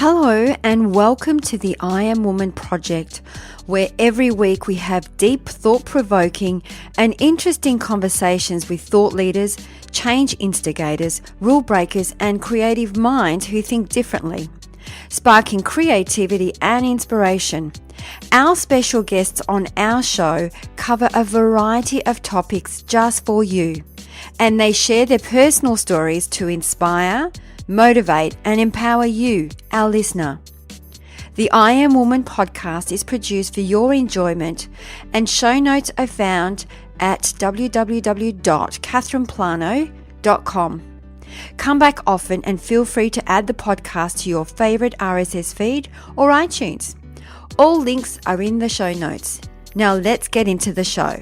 Hello and welcome to the I Am Woman project, where every week we have deep, thought-provoking and interesting conversations with thought leaders, change instigators, rule breakers and creative minds who think differently, sparking creativity and inspiration. Our special guests on our show cover a variety of topics just for you, and they share their personal stories to inspire, motivate and empower you, our listener. The I Am Woman podcast is produced for your enjoyment, and show notes are found at www.catherineplano.com. Come back often and feel free to add the podcast to your favourite RSS feed or iTunes. All links are in the show notes. Now let's get into the show.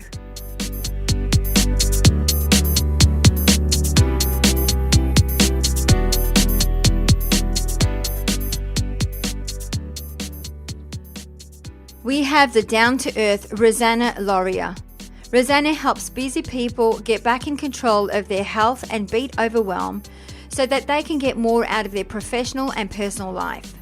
We have the down-to-earth Rosanna Lauria. Rosanna helps busy people get back in control of their health and beat overwhelm so that they can get more out of their professional and personal life.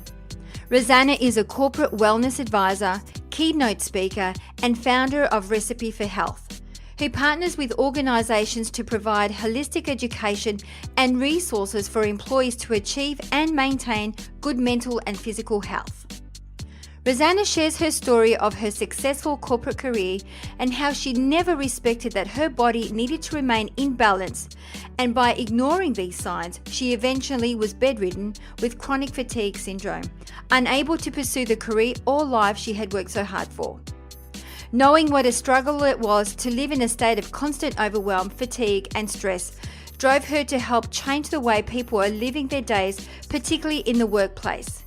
Rosanna is a corporate wellness advisor, keynote speaker, and founder of Recipe for Health, who partners with organisations to provide holistic education and resources for employees to achieve and maintain good mental and physical health. Rosanna shares her story of her successful corporate career and how she never respected that her body needed to remain in balance, and by ignoring these signs, she eventually was bedridden with chronic fatigue syndrome, unable to pursue the career or life she had worked so hard for. Knowing what a struggle it was to live in a state of constant overwhelm, fatigue and stress drove her to help change the way people are living their days, particularly in the workplace.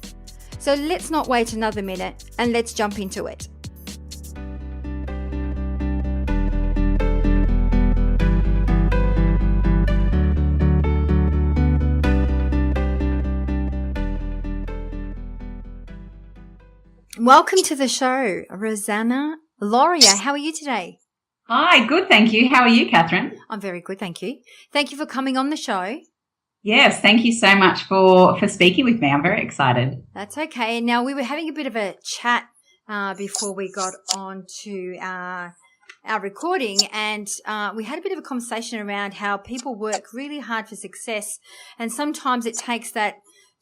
So let's not wait another minute and let's jump into it. Welcome to the show, Rosanna Lauria. How are you today? Hi, good, thank you. How are you, Catherine? I'm very good, thank you. Thank you for coming on the show. Yes, thank you so much for speaking with me. I'm very excited. That's okay. Now, we were having a bit of a chat before we got on to our recording, and we had a bit of a conversation around how people work really hard for success, and sometimes it takes that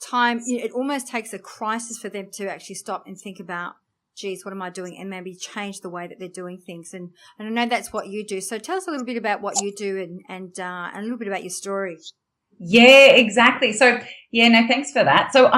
time, it almost takes a crisis for them to actually stop and think about, geez, what am I doing? And maybe change the way that they're doing things. And I know that's what you do. So tell us a little bit about what you do and a little bit about your story. Yeah, exactly. So, thanks for that. So,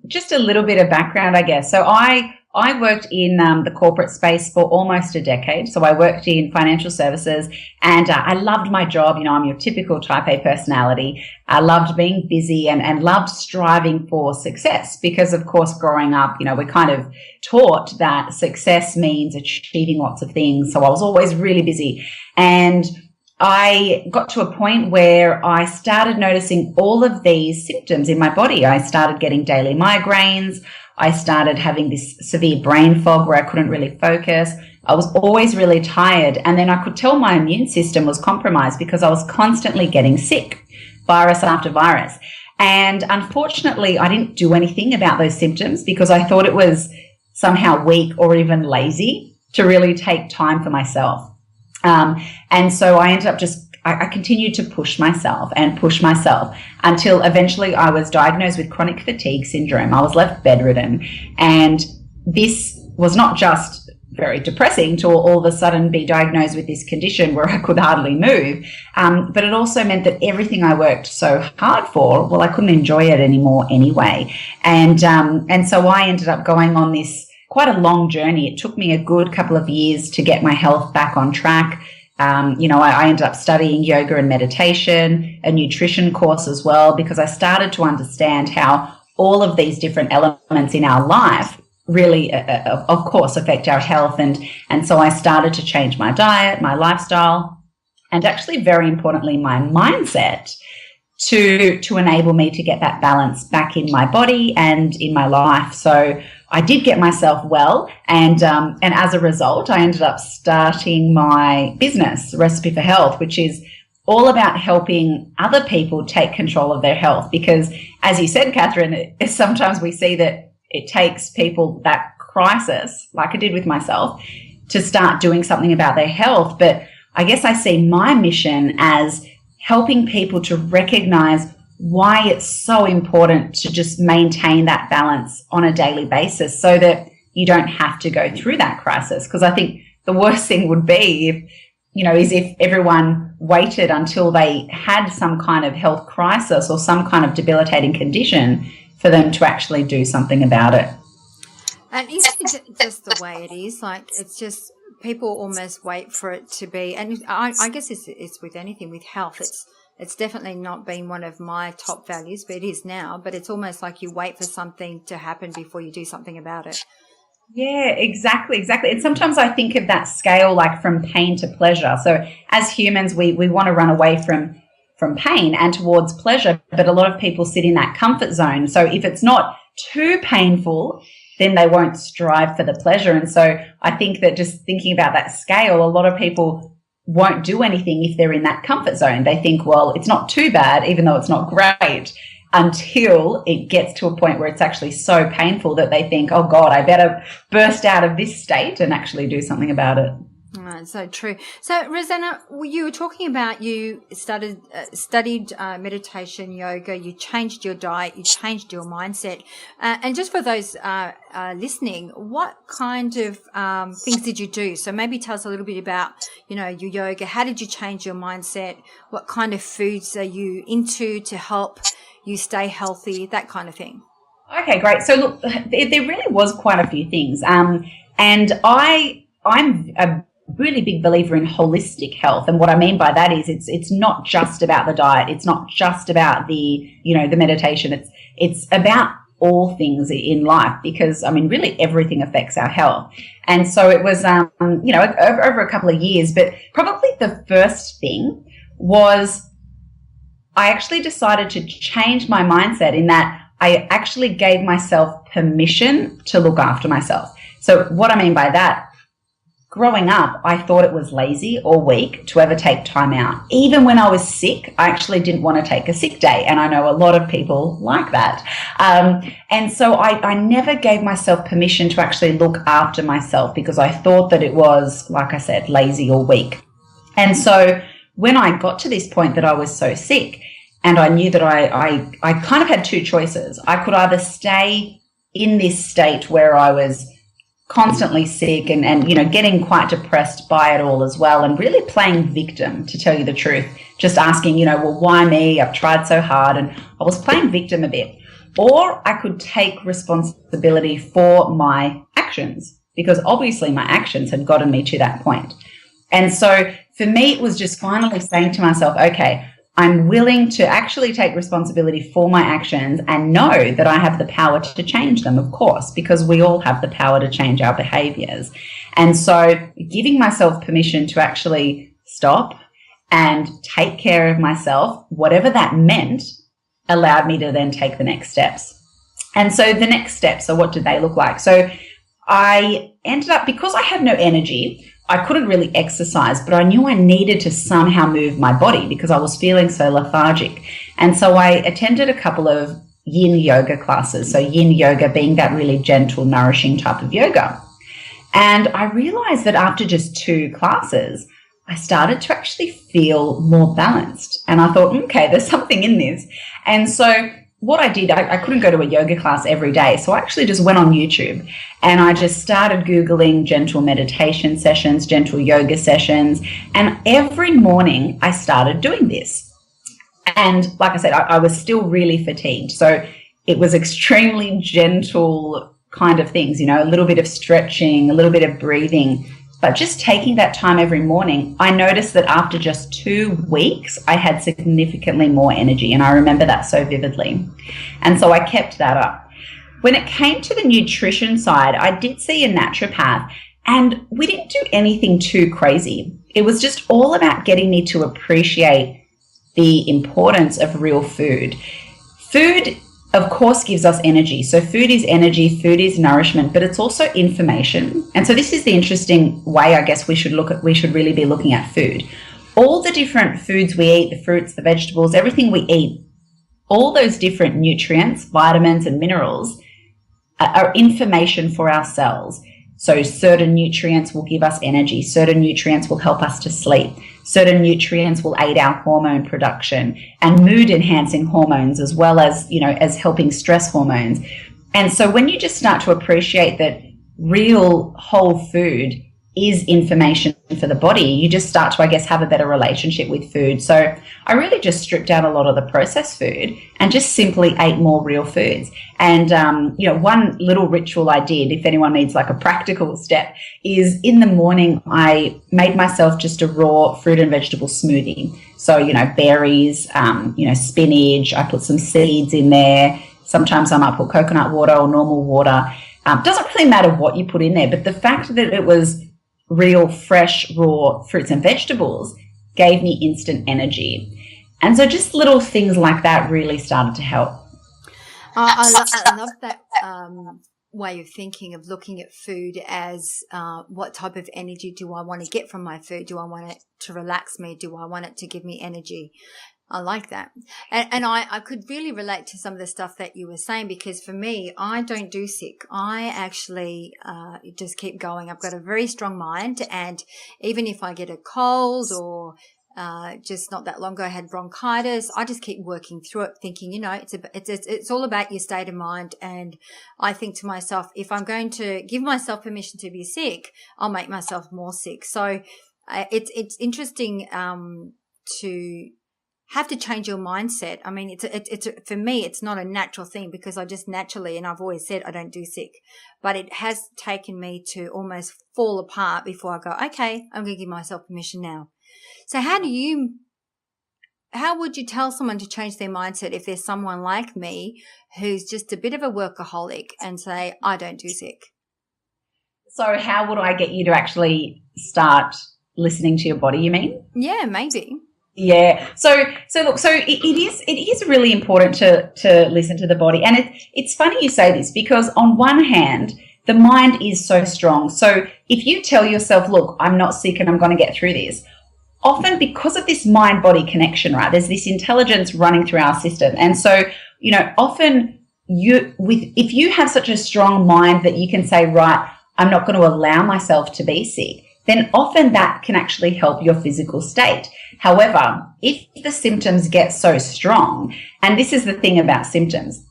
just a little bit of background, I guess. So I worked in the corporate space for almost a decade. So I worked in financial services, and I loved my job. I'm your typical type A personality. I loved being busy and loved striving for success because, of course, growing up, we're kind of taught that success means achieving lots of things. So I was always really busy, and I got to a point where I started noticing all of these symptoms in my body. I started getting daily migraines. I started having this severe brain fog where I couldn't really focus. I was always really tired. And then I could tell my immune system was compromised because I was constantly getting sick, virus after virus. And unfortunately, I didn't do anything about those symptoms because I thought it was somehow weak or even lazy to really take time for myself. And so I ended up I continued to push myself until eventually I was diagnosed with chronic fatigue syndrome. I was left bedridden, and this was not just very depressing to all of a sudden be diagnosed with this condition where I could hardly move, but it also meant that everything I worked so hard for, well, I couldn't enjoy it anymore anyway. And so I ended up going on this quite a long journey. It took me a good couple of years to get my health back on track. I ended up studying yoga and meditation, a nutrition course as well, because I started to understand how all of these different elements in our life really, of course, affect our health. And so I started to change my diet, my lifestyle, and actually, very importantly, my mindset to enable me to get that balance back in my body and in my life. So I did get myself well, and as a result, I ended up starting my business, Recipe for Health, which is all about helping other people take control of their health. Because as you said, Catherine, sometimes we see that it takes people that crisis, like I did with myself, to start doing something about their health. But I guess I see my mission as helping people to recognize why it's so important to just maintain that balance on a daily basis so that you don't have to go through that crisis. Because I think the worst thing would be if everyone waited until they had some kind of health crisis or some kind of debilitating condition for them to actually do something about it. And isn't it just the way it is? Like, it's just people almost wait for it to be. And I guess it's with anything, with health. It's definitely not been one of my top values, but it is now. But it's almost like you wait for something to happen before you do something about it. Yeah, exactly. And sometimes I think of that scale like from pain to pleasure. So as humans, we want to run away from pain and towards pleasure, but a lot of people sit in that comfort zone. So if it's not too painful, then they won't strive for the pleasure. And so I think that just thinking about that scale, a lot of people won't do anything if they're in that comfort zone. They think, well, it's not too bad, even though it's not great, until it gets to a point where it's actually so painful that they think, oh God, I better burst out of this state and actually do something about it. Oh, so true. So, Rosanna, you were talking about you studied meditation, yoga, you changed your diet, you changed your mindset. And just for those listening, what kind of things did you do? So maybe tell us a little bit about, your yoga. How did you change your mindset? What kind of foods are you into to help you stay healthy, that kind of thing? Okay, great. So, look, there really was quite a few things. And I'm a really big believer in holistic health. And what I mean by that is it's not just about the diet. It's not just about the meditation. It's about all things in life, because really everything affects our health. And so it was, over a couple of years, but probably the first thing was I actually decided to change my mindset in that I actually gave myself permission to look after myself. So what I mean by that, growing up, I thought it was lazy or weak to ever take time out. Even when I was sick, I actually didn't want to take a sick day. And I know a lot of people like that. And so I never gave myself permission to actually look after myself because I thought that it was, like I said, lazy or weak. And so when I got to this point that I was so sick, and I knew that I kind of had two choices. I could either stay in this state where I was constantly sick and getting quite depressed by it all as well, and really playing victim, to tell you the truth, just asking, well, why me? I've tried so hard, and I was playing victim a bit. Or I could take responsibility for my actions, because obviously my actions had gotten me to that point. And so for me, it was just finally saying to myself, okay, I'm willing to actually take responsibility for my actions and know that I have the power to change them, of course, because we all have the power to change our behaviors. And so giving myself permission to actually stop and take care of myself, whatever that meant, allowed me to then take the next steps. And so the next steps, so what did they look like? So I ended up, because I had no energy, I couldn't really exercise, but I knew I needed to somehow move my body because I was feeling so lethargic. And so I attended a couple of yin yoga classes. So yin yoga being that really gentle, nourishing type of yoga. And I realized that after just 2 classes, I started to actually feel more balanced. And I thought, okay, there's something in this. And so what I did, I couldn't go to a yoga class every day. So I actually just went on YouTube and I just started Googling gentle meditation sessions, gentle yoga sessions. And every morning I started doing this. And like I said, I was still really fatigued. So it was extremely gentle kind of things, a little bit of stretching, a little bit of breathing. But just taking that time every morning, I noticed that after just 2 weeks, I had significantly more energy. And I remember that so vividly. And so I kept that up. When it came to the nutrition side, I did see a naturopath, and we didn't do anything too crazy. It was just all about getting me to appreciate the importance of real food. Food, of course, gives us energy. So food is energy, food is nourishment, but it's also information. And so this is the interesting way I guess we should really be looking at food. all the different foods we eat, the fruits, the vegetables, everything we eat, all those different nutrients, vitamins and minerals are information for our cells. So certain nutrients will give us energy. Certain nutrients will help us to sleep. Certain nutrients will aid our hormone production and mood enhancing hormones, as well as, as helping stress hormones. And so when you just start to appreciate that real whole food is information for the body, you just start to, I guess, have a better relationship with food. So I really just stripped out a lot of the processed food and just simply ate more real foods. And, one little ritual I did, if anyone needs like a practical step, is in the morning I made myself just a raw fruit and vegetable smoothie. So, berries, spinach, I put some seeds in there. Sometimes I might put coconut water or normal water. Doesn't really matter what you put in there, but the fact that it was real, fresh, raw fruits and vegetables gave me instant energy. And so just little things like that really started to help. I love that way of thinking, of looking at food as what type of energy do I want to get from my food? Do I want it to relax me? Do I want it to give me energy? I like that. And I could really relate to some of the stuff that you were saying, because for me, I don't do sick. I actually just keep going. I've got a very strong mind, and even if I get a cold or just not that long ago I had bronchitis, I just keep working through it, thinking, it's all about your state of mind. And I think to myself, if I'm going to give myself permission to be sick, I'll make myself more sick. So it's interesting to have to change your mindset. I mean, it's for me, it's not a natural thing, because I just naturally, and I've always said I don't do sick, but it has taken me to almost fall apart before I go, okay, I'm going to give myself permission now. So how would you tell someone to change their mindset if there's someone like me who's just a bit of a workaholic and say, I don't do sick? So how would I get you to actually start listening to your body, you mean? Yeah, maybe. Yeah. So look, it is really important to listen to the body. And it's funny you say this, because on one hand, the mind is so strong. So if you tell yourself, look, I'm not sick and I'm going to get through this, often because of this mind-body connection, right, there's this intelligence running through our system. And so, often if you have such a strong mind that you can say, right, I'm not going to allow myself to be sick, then often that can actually help your physical state. However, if the symptoms get so strong, and this is the thing about symptoms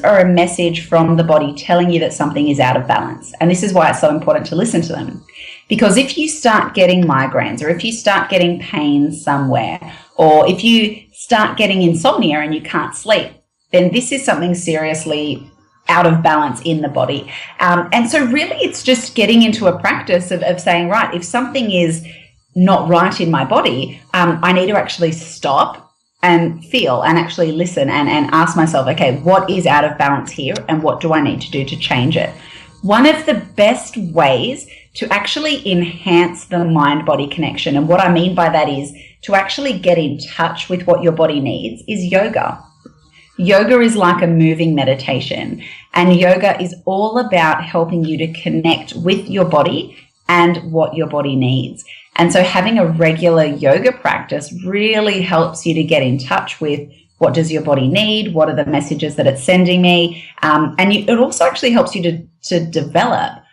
are a message from the body telling you that something is out of balance. And this is why it's so important to listen to them. Because if you start getting migraines, or if you start getting pain somewhere, or if you start getting insomnia and you can't sleep, then this is something seriously out of balance in the body. And so really it's just getting into a practice of saying, right, if something is not right in my body, I need to actually stop and feel and actually listen and ask myself, okay, what is out of balance here and what do I need to do to change it? One of the best ways to actually enhance the mind-body connection, and what I mean by that is to actually get in touch with what your body needs, is yoga. Yoga is like a moving meditation, and yoga is all about helping you to connect with your body and what your body needs. And so having a regular yoga practice really helps you to get in touch with what does your body need, what are the messages that it's sending me, it also actually helps you to develop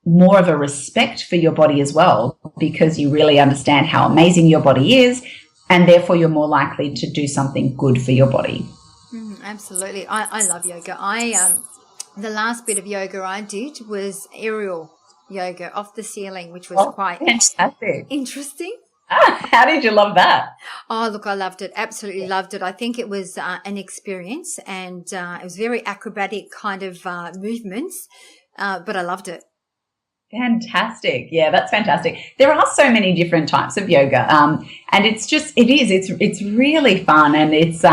more of a respect for your body as well, because you really understand how amazing your body is, and therefore you're more likely to do something good for your body. Absolutely. I love yoga. The last bit of yoga I did was aerial yoga off the ceiling, which was quite fantastic. Interesting. How did you love that? Oh, look, I loved it. Absolutely loved it. I think it was an experience, and it was very acrobatic kind of movements, but I loved it. Fantastic. Yeah, that's fantastic. There are so many different types of yoga, and it's really fun, and it's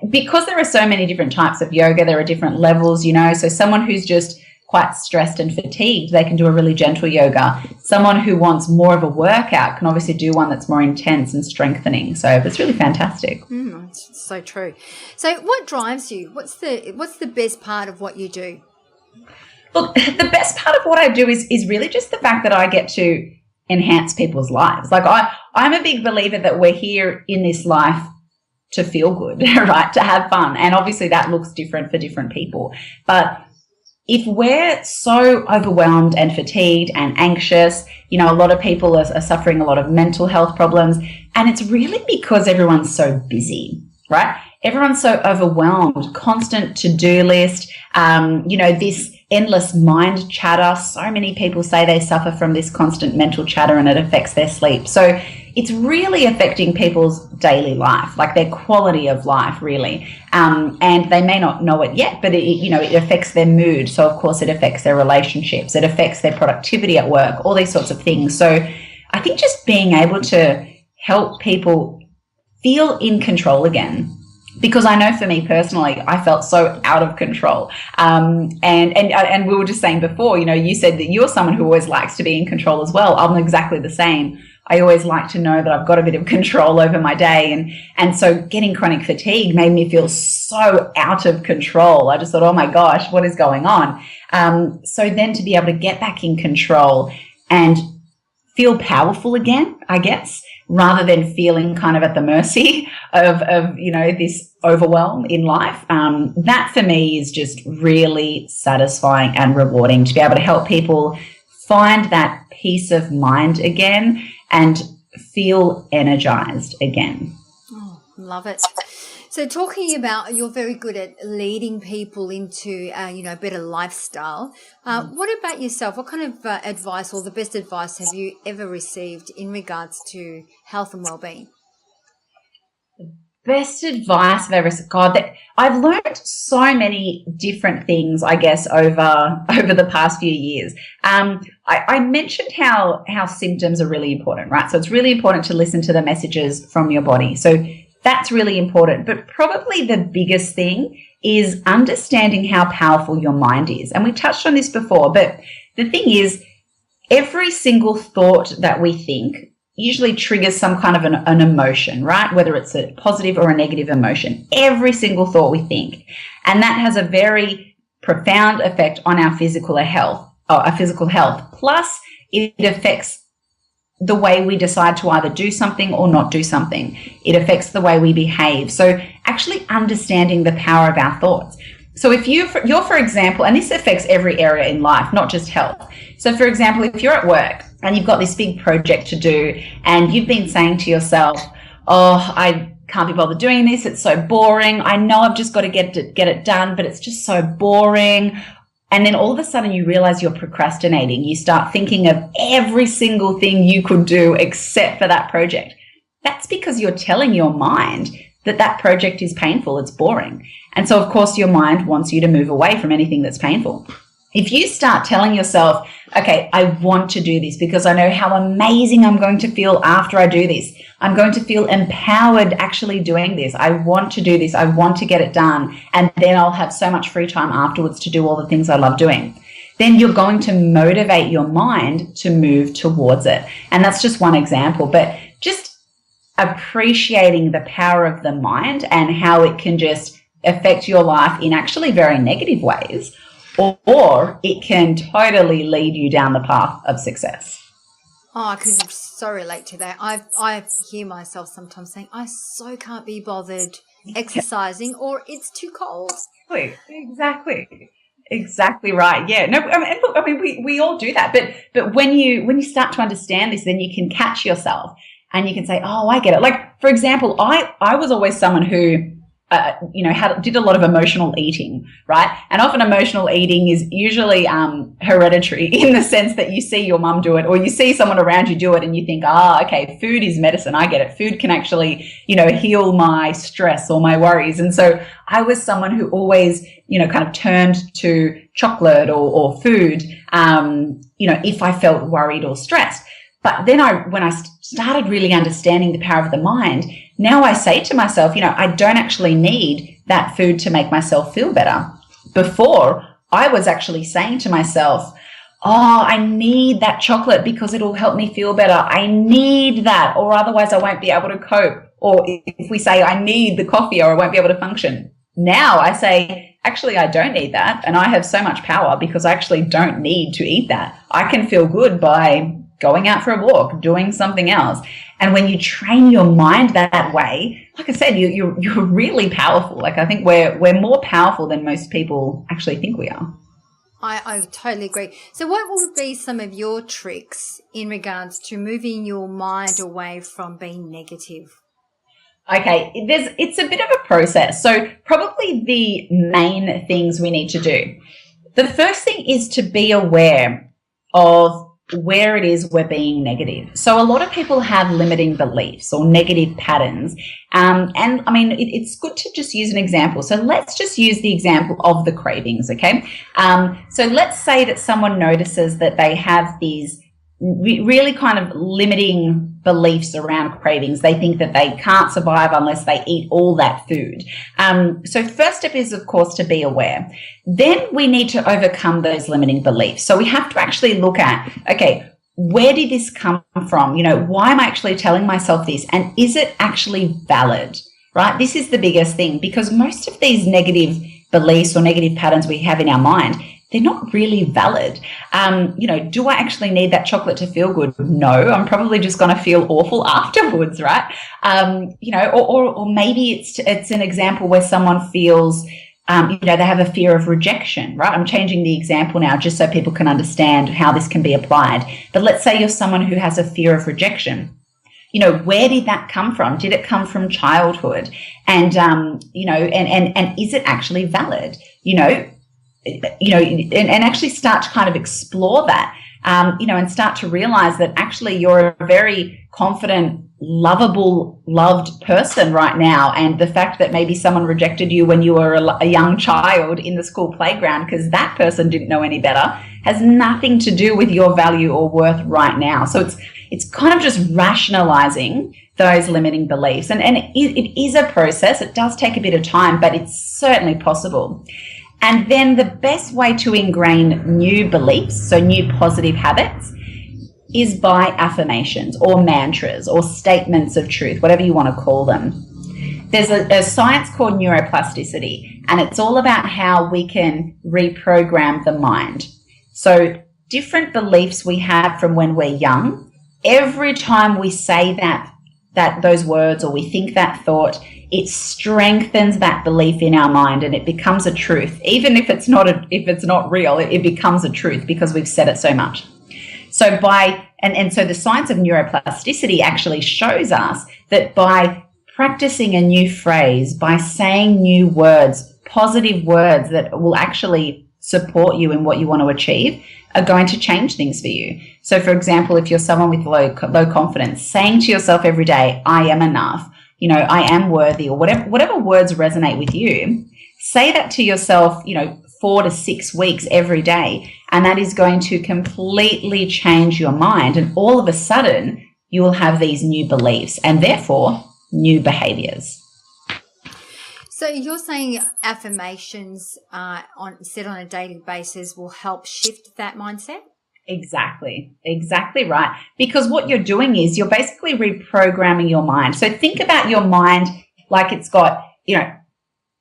because there are so many different types of yoga, there are different levels, so someone who's just quite stressed and fatigued, they can do a really gentle yoga. Someone who wants more of a workout can obviously do one that's more intense and strengthening. So it's really fantastic. It's so true. So what drives you? What's the best part of what you do? Look, the best part of what I do is really just the fact that I get to enhance people's lives. Like I'm a big believer that we're here in this life to feel good, right? To have fun. And obviously that looks different for different people. But if we're so overwhelmed and fatigued and anxious, you know, a lot of people are suffering a lot of mental health problems. And it's really because everyone's so busy, right? Everyone's so overwhelmed, constant to-do list, you know, this endless mind chatter. So many people say they suffer from this constant mental chatter and it affects their sleep. So it's really affecting people's daily life, like their quality of life, really. And they may not know it yet, but it affects their mood. So of course it affects their relationships. It affects their productivity at work, all these sorts of things. So I think just being able to help people feel in control again, because I know for me personally, I felt so out of control. And we were just saying before, you know, you said that you're someone who always likes to be in control as well. I'm exactly the same. I always like to know that I've got a bit of control over my day. And so getting chronic fatigue made me feel so out of control. I just thought, oh my gosh, what is going on? So then to be able to get back in control and feel powerful again, I guess, rather than feeling kind of at the mercy of you know, this overwhelm in life. That for me is just really satisfying and rewarding to be able to help people find that peace of mind again and feel energized again. Oh, love it. So talking about, you're very good at leading people into, a better lifestyle. What about yourself? What kind of advice, or the best advice, have you ever received in regards to health and well-being? Best advice I've ever received. God, I've learned so many different things, I guess, over the past few years. I mentioned how symptoms are really important, right? So it's really important to listen to the messages from your body. So that's really important. But probably the biggest thing is understanding how powerful your mind is. And we touched on this before, but the thing is, every single thought that we think usually triggers some kind of an emotion, right? Whether it's a positive or a negative emotion. Every single thought we think. And that has a very profound effect on our physical health. Plus, it affects the way we decide to either do something or not do something. It affects the way we behave. So actually understanding the power of our thoughts. So if you're, for example, and this affects every area in life, not just health. So for example, if you're at work and you've got this big project to do and you've been saying to yourself, oh, I can't be bothered doing this. It's so boring. I know I've just got to get it done, but it's just so boring. And then all of a sudden you realize you're procrastinating. You start thinking of every single thing you could do except for that project. That's because you're telling your mind that project is painful, it's boring. And so, of course, your mind wants you to move away from anything that's painful. If you start telling yourself, okay, I want to do this because I know how amazing I'm going to feel after I do this. I'm going to feel empowered actually doing this. I want to do this. I want to get it done. And then I'll have so much free time afterwards to do all the things I love doing. Then you're going to motivate your mind to move towards it. And that's just one example, but just appreciating the power of the mind and how it can just affect your life in actually very negative ways, or it can totally lead you down the path of success. Oh, I can so relate to that. I hear myself sometimes saying, I so can't be bothered exercising, or it's too cold. Exactly right. Yeah. No, I mean, we all do that, but when you start to understand this, then you can catch yourself and you can say, oh, I get it. Like, for example, I was always someone who, did a lot of emotional eating, right? And often emotional eating is usually hereditary in the sense that you see your mum do it, or you see someone around you do it and you think, okay, food is medicine. I get it. Food can actually, heal my stress or my worries. And so I was someone who always, kind of turned to chocolate or food, if I felt worried or stressed. But then when I started really understanding the power of the mind, now I say to myself, I don't actually need that food to make myself feel better. Before, I was actually saying to myself, I need that chocolate because it'll help me feel better. I need that, or otherwise I won't be able to cope. Or if we say I need the coffee or I won't be able to function. Now I say, actually, I don't need that. And I have so much power because I actually don't need to eat that. I can feel good by going out for a walk, doing something else. And when you train your mind that way, like I said, you're really powerful. Like, I think we're more powerful than most people actually think we are. I totally agree. So what would be some of your tricks in regards to moving your mind away from being negative? Okay, it's a bit of a process. So probably the main things we need to do. The first thing is to be aware of where it is we're being negative. So a lot of people have limiting beliefs or negative patterns. And I mean, it's good to just use an example. So let's just use the example of the cravings, okay? So let's say that someone notices that they have these really kind of limiting beliefs around cravings. They think that they can't survive unless they eat all that food. So first step is, of course, to be aware. Then we need to overcome those limiting beliefs. So we have to actually look at, okay, where did this come from? Why am I actually telling myself this? And is it actually valid, right? This is the biggest thing, because most of these negative beliefs or negative patterns we have in our mind, they're not really valid. Do I actually need that chocolate to feel good? No, I'm probably just going to feel awful afterwards, right? Or maybe it's an example where someone feels, they have a fear of rejection, right? I'm changing the example now just so people can understand how this can be applied. But let's say you're someone who has a fear of rejection. Where did that come from? Did it come from childhood? And, and is it actually valid? And actually start to kind of explore that, and start to realize that actually you're a very confident, lovable, loved person right now. And the fact that maybe someone rejected you when you were a young child in the school playground because that person didn't know any better has nothing to do with your value or worth right now. So it's kind of just rationalizing those limiting beliefs. And it is a process. It does take a bit of time, but it's certainly possible. And then the best way to ingrain new beliefs, so new positive habits, is by affirmations or mantras or statements of truth, whatever you want to call them. There's a science called neuroplasticity, and it's all about how we can reprogram the mind. So different beliefs we have from when we're young, every time we say that those words or we think that thought, it strengthens that belief in our mind and it becomes a truth. Even if it's not real, it becomes a truth because we've said it so much. So so the science of neuroplasticity actually shows us that by practicing a new phrase, by saying new words, positive words that will actually support you in what you want to achieve, are going to change things for you. So for example, if you're someone with low confidence, saying to yourself every day, I am enough, I am worthy, or whatever words resonate with you, say that to yourself, 4 to 6 weeks every day. And that is going to completely change your mind. And all of a sudden, you will have these new beliefs and therefore new behaviors. So you're saying affirmations said on a daily basis will help shift that mindset? Exactly right. Because what you're doing is you're basically reprogramming your mind. So think about your mind like it's got,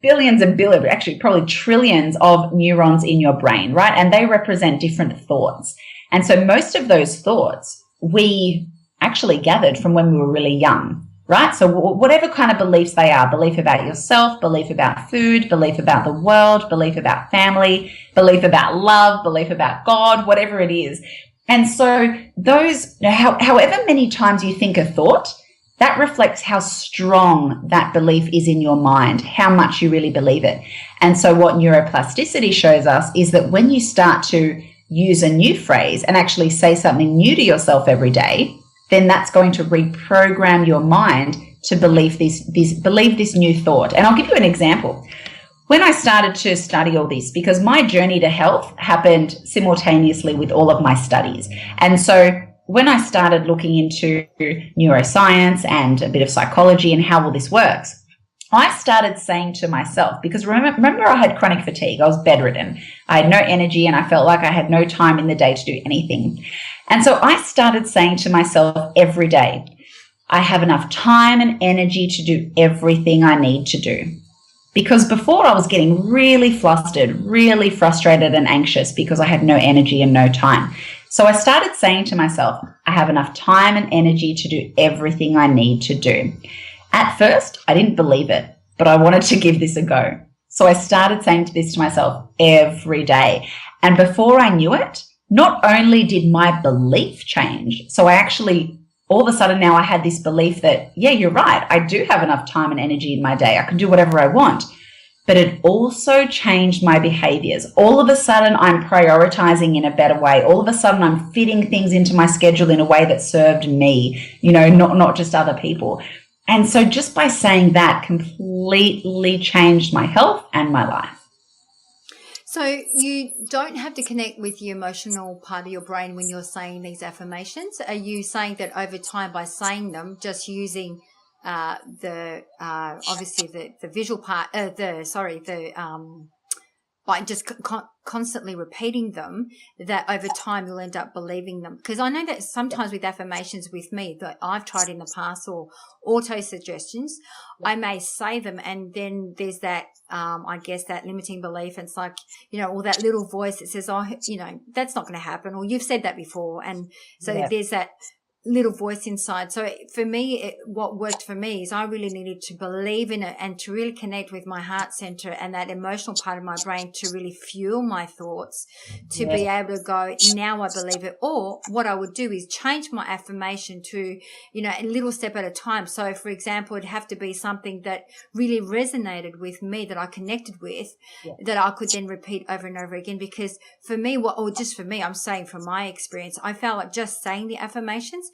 billions and billions, actually probably trillions of neurons in your brain, right? And they represent different thoughts. And so most of those thoughts we actually gathered from when we were really young, right? So whatever kind of beliefs they are, belief about yourself, belief about food, belief about the world, belief about family, belief about love, belief about God, whatever it is. And so those, however many times you think a thought, that reflects how strong that belief is in your mind, how much you really believe it. And so what neuroplasticity shows us is that when you start to use a new phrase and actually say something new to yourself every day, then that's going to reprogram your mind to believe this new thought. And I'll give you an example. When I started to study all this, because my journey to health happened simultaneously with all of my studies. And so when I started looking into neuroscience and a bit of psychology and how all this works, I started saying to myself, because remember I had chronic fatigue, I was bedridden, I had no energy and I felt like I had no time in the day to do anything. And so I started saying to myself every day, I have enough time and energy to do everything I need to do. because before I was getting really flustered, really frustrated and anxious because I had no energy and no time. So I started saying to myself, I have enough time and energy to do everything I need to do. At first, I didn't believe it, but I wanted to give this a go. So I started saying this to myself every day. And before I knew it, not only did my belief change, so I actually, all of a sudden now I had this belief that, yeah, you're right, I do have enough time and energy in my day. I can do whatever I want. But it also changed my behaviors. All of a sudden, I'm prioritizing in a better way. All of a sudden, I'm fitting things into my schedule in a way that served me, not just other people. And so just by saying that completely changed my health and my life. So you don't have to connect with the emotional part of your brain when you're saying these affirmations. Are you saying that over time by saying them, just using obviously the visual part, by just constantly repeating them, that over time you'll end up believing them? Because I know that sometimes with affirmations with me that I've tried in the past, or auto suggestions, I may say them and then there's that, I guess that limiting belief. And it's like, or that little voice that says, oh, that's not going to happen, or you've said that before. And so there's that little voice inside. So for me, what worked for me is I really needed to believe in it and to really connect with my heart center and that emotional part of my brain to really fuel my thoughts, to be able to go, now I believe it. Or what I would do is change my affirmation to, a little step at a time. So for example, it'd have to be something that really resonated with me, that I connected with, that I could then repeat over and over again. Because for me, just for me, I'm saying from my experience, I felt like just saying the affirmations,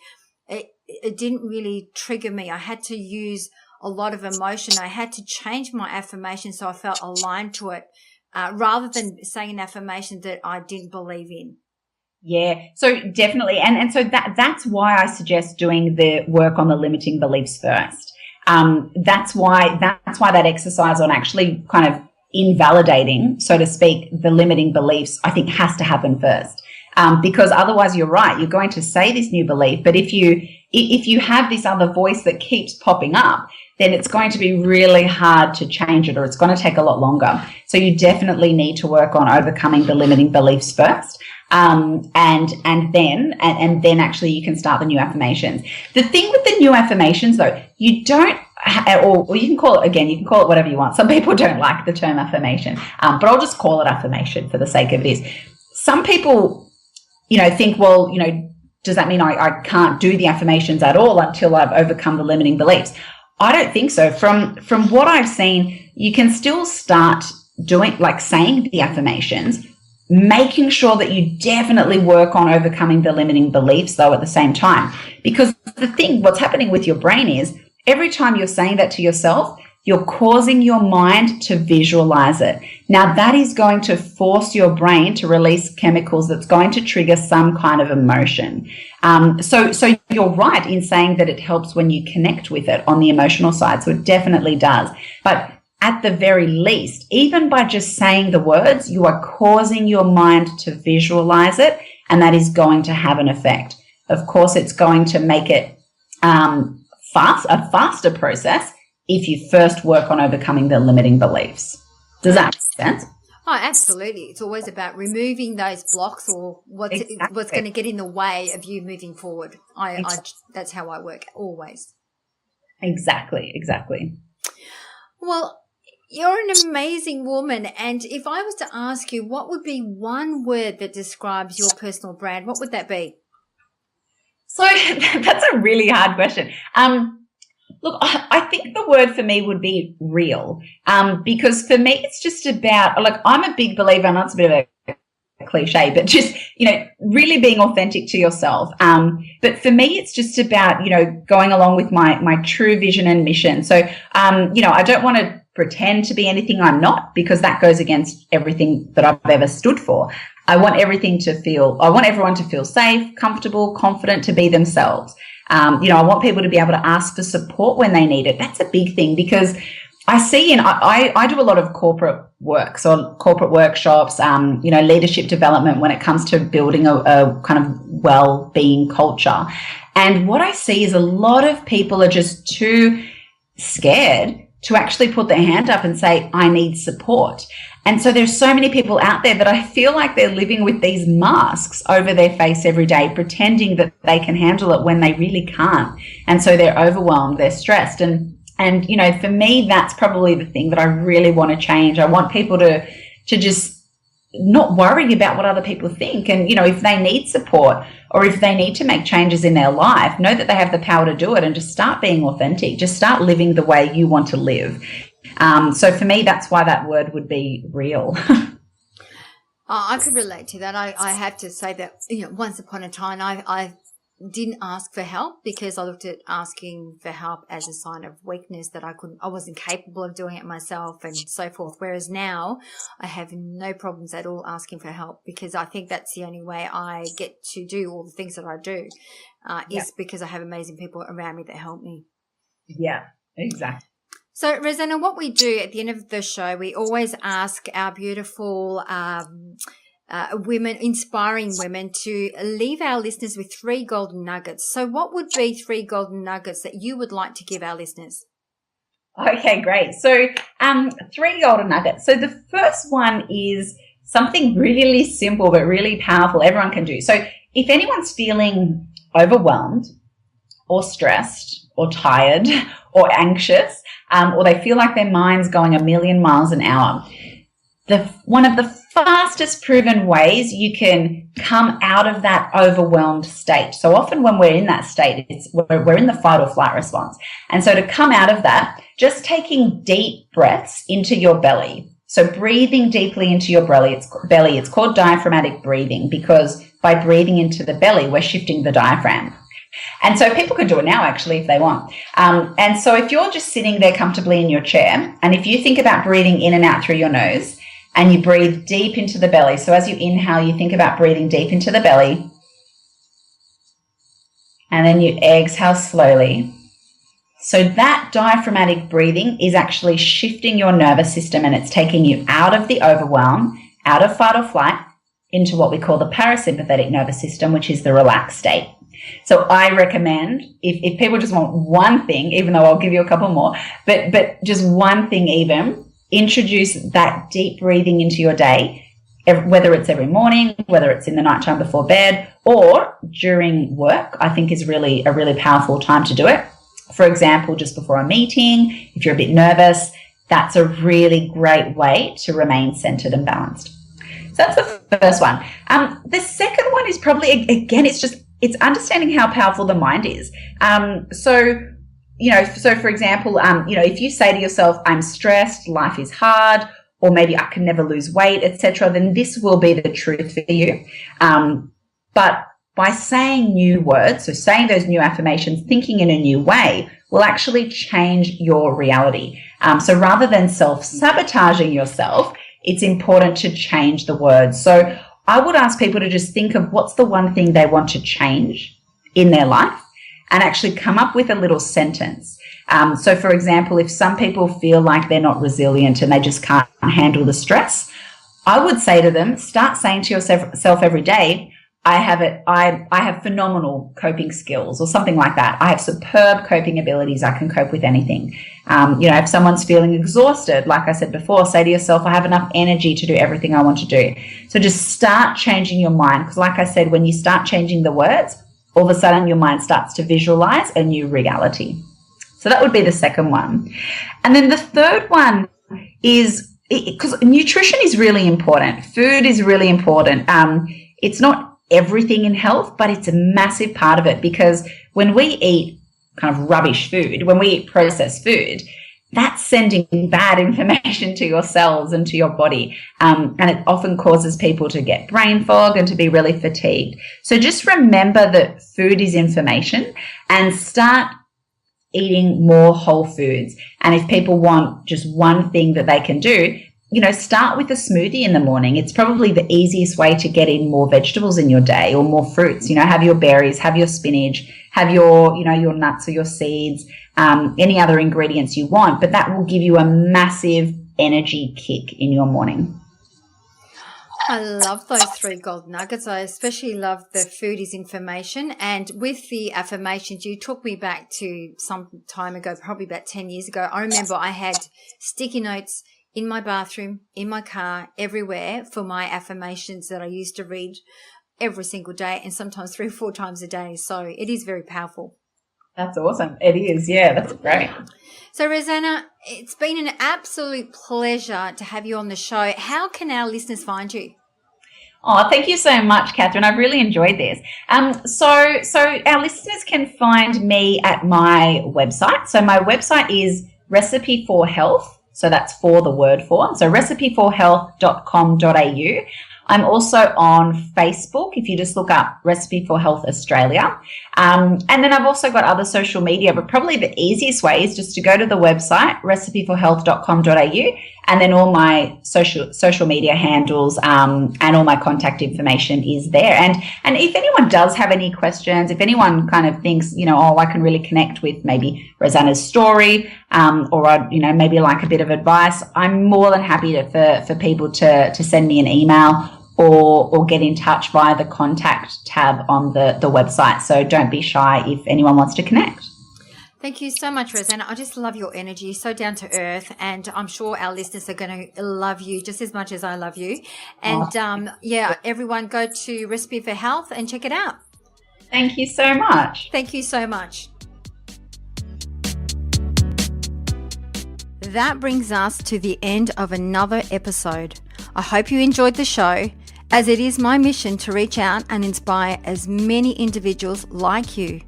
it didn't really trigger me. I had to use a lot of emotion. I had to change my affirmation so I felt aligned to it, rather than saying an affirmation that I didn't believe in. Yeah, so definitely. And so that's why I suggest doing the work on the limiting beliefs first. That's why that exercise on actually kind of invalidating, so to speak, the limiting beliefs, I think has to happen first. Because otherwise you're right, you're going to say this new belief, but if you have this other voice that keeps popping up, then it's going to be really hard to change it, or it's going to take a lot longer. So you definitely need to work on overcoming the limiting beliefs first. And then actually you can start the new affirmations. The thing with the new affirmations though, you don't, or you can call it whatever you want. Some people don't like the term affirmation, but I'll just call it affirmation for the sake of this. Some people, think, well, does that mean I can't do the affirmations at all until I've overcome the limiting beliefs? I don't think so. From what I've seen, you can still start doing, like saying the affirmations, making sure that you definitely work on overcoming the limiting beliefs though at the same time. Because what's happening with your brain is every time you're saying that to yourself, you're causing your mind to visualize it. Now that is going to force your brain to release chemicals that's going to trigger some kind of emotion. So you're right in saying that it helps when you connect with it on the emotional side. So it definitely does. But at the very least, even by just saying the words, you are causing your mind to visualize it, and that is going to have an effect. Of course, it's going to make it a faster process if you first work on overcoming the limiting beliefs. Does that make sense? Oh, absolutely. It's always about removing those blocks or what's going to get in the way of you moving forward. That's how I work always. Exactly. Well, you're an amazing woman. And if I was to ask you, what would be one word that describes your personal brand, what would that be? So that's a really hard question. Look, I think the word for me would be real, because for me it's just about, like, I'm a big believer, and that's a bit of a cliche, but just, really being authentic to yourself. But for me it's just about, going along with my true vision and mission. So, I don't want to pretend to be anything I'm not, because that goes against everything that I've ever stood for. I want everyone to feel safe, comfortable, confident to be themselves. I want people to be able to ask for support when they need it. That's a big thing, because I see, I do a lot of corporate work, so corporate workshops, leadership development when it comes to building a kind of well-being culture. And what I see is a lot of people are just too scared to actually put their hand up and say, I need support. And so there's so many people out there that I feel like they're living with these masks over their face every day, pretending that they can handle it when they really can't. And so they're overwhelmed, they're stressed. And you know, for me, that's probably the thing that I really want to change. I want people to just not worry about what other people think. And, you know, if they need support or if they need to make changes in their life, know that they have the power to do it and just start being authentic. Just start living the way you want to live. So for me, that's why that word would be real. I could relate to that. I have to say that, you know, once upon a time, I didn't ask for help because I looked at asking for help as a sign of weakness, that I wasn't capable of doing it myself and so forth. Whereas now I have no problems at all asking for help, because I think that's the only way I get to do all the things that I do, is because I have amazing people around me that help me. Yeah, exactly. So, Rosanna, what we do at the end of the show, we always ask our beautiful women, inspiring women, to leave our listeners with 3 golden nuggets. So what would be 3 golden nuggets that you would like to give our listeners? Okay, great. So 3 golden nuggets. So the first one is something really simple but really powerful everyone can do. So if anyone's feeling overwhelmed or stressed or tired or anxious, or they feel like their mind's going a million miles an hour, one of the fastest proven ways you can come out of that overwhelmed state. So often when we're in that state, we're in the fight or flight response. And so to come out of that, just taking deep breaths into your belly. So breathing deeply into your belly, it's called diaphragmatic breathing, because by breathing into the belly, we're shifting the diaphragm. And so people can do it now, actually, if they want. And so if you're just sitting there comfortably in your chair, and if you think about breathing in and out through your nose, and you breathe deep into the belly. So as you inhale, you think about breathing deep into the belly. And then you exhale slowly. So that diaphragmatic breathing is actually shifting your nervous system, and it's taking you out of the overwhelm, out of fight or flight, into what we call the parasympathetic nervous system, which is the relaxed state. So I recommend, if people just want one thing, even though I'll give you a couple more, but just one thing even, introduce that deep breathing into your day, whether it's every morning, whether it's in the nighttime before bed, or during work, I think is really a really powerful time to do it. For example, just before a meeting, if you're a bit nervous, that's a really great way to remain centered and balanced. So that's the first one. The second one is probably, again, it's understanding how powerful the mind is. So for example, if you say to yourself, I'm stressed, life is hard, or maybe I can never lose weight, etc., then this will be the truth for you. But by saying new words, so saying those new affirmations, thinking in a new way, will actually change your reality. So rather than self-sabotaging yourself, it's important to change the words. So I would ask people to just think of what's the one thing they want to change in their life, and actually come up with a little sentence. So for example, if some people feel like they're not resilient and they just can't handle the stress, I would say to them, start saying to yourself every day, I have phenomenal coping skills, or something like that. I have superb coping abilities. I can cope with anything. If someone's feeling exhausted, like I said before, say to yourself, I have enough energy to do everything I want to do. So just start changing your mind, because like I said, when you start changing the words, all of a sudden your mind starts to visualize a new reality. So that would be the second one. And then the third one is, because nutrition is really important. Food is really important. It's not everything in health, but it's a massive part of it, because when we eat kind of rubbish food, when we eat processed food, that's sending bad information to your cells and to your body. And it often causes people to get brain fog and to be really fatigued. So just remember that food is information, and start eating more whole foods. And if people want just one thing that they can do, start with a smoothie in the morning. It's probably the easiest way to get in more vegetables in your day, or more fruits. Have your berries, have your spinach, have your nuts or your seeds, any other ingredients you want, but that will give you a massive energy kick in your morning. I love those 3 gold nuggets. I especially love the food is information. And with the affirmations, you took me back to some time ago, probably about 10 years ago. I remember I had sticky notes in my bathroom, in my car, everywhere for my affirmations that I used to read every single day and sometimes 3 or 4 times a day. So it is very powerful. That's awesome. It is. Yeah, that's great. So, Rosanna, it's been an absolute pleasure to have you on the show. How can our listeners find you? Oh, thank you so much, Catherine. I've really enjoyed this. So our listeners can find me at my website. So my website is Recipe for Health. So that's for the word for. So recipeforhealth.com.au. I'm also on Facebook if you just look up Recipe for Health Australia. And then I've also got other social media, but probably the easiest way is just to go to the website, recipeforhealth.com.au, and then all my social media handles and all my contact information is there. And if anyone does have any questions, if anyone kind of thinks, I can really connect with maybe Rosanna's story, or I'd, maybe like a bit of advice, I'm more than happy for people to send me an email or get in touch via the contact tab on the website. So don't be shy if anyone wants to connect. Thank you so much, Rosanna. I just love your energy, so down to earth, and I'm sure our listeners are going to love you just as much as I love you. And everyone go to Recipe for Health and check it out. Thank you so much. Thank you so much. That brings us to the end of another episode. I hope you enjoyed the show, as it is my mission to reach out and inspire as many individuals like you.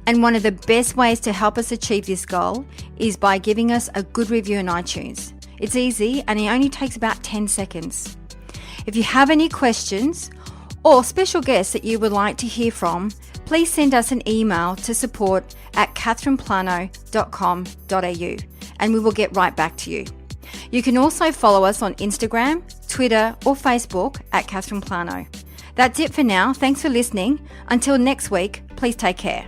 And one of the best ways to help us achieve this goal is by giving us a good review on iTunes. It's easy and it only takes about 10 seconds. If you have any questions or special guests that you would like to hear from, please send us an email to support@catherineplano.com.au and we will get right back to you. You can also follow us on Instagram, Twitter or Facebook at Catherine Plano. That's it for now. Thanks for listening. Until next week, please take care.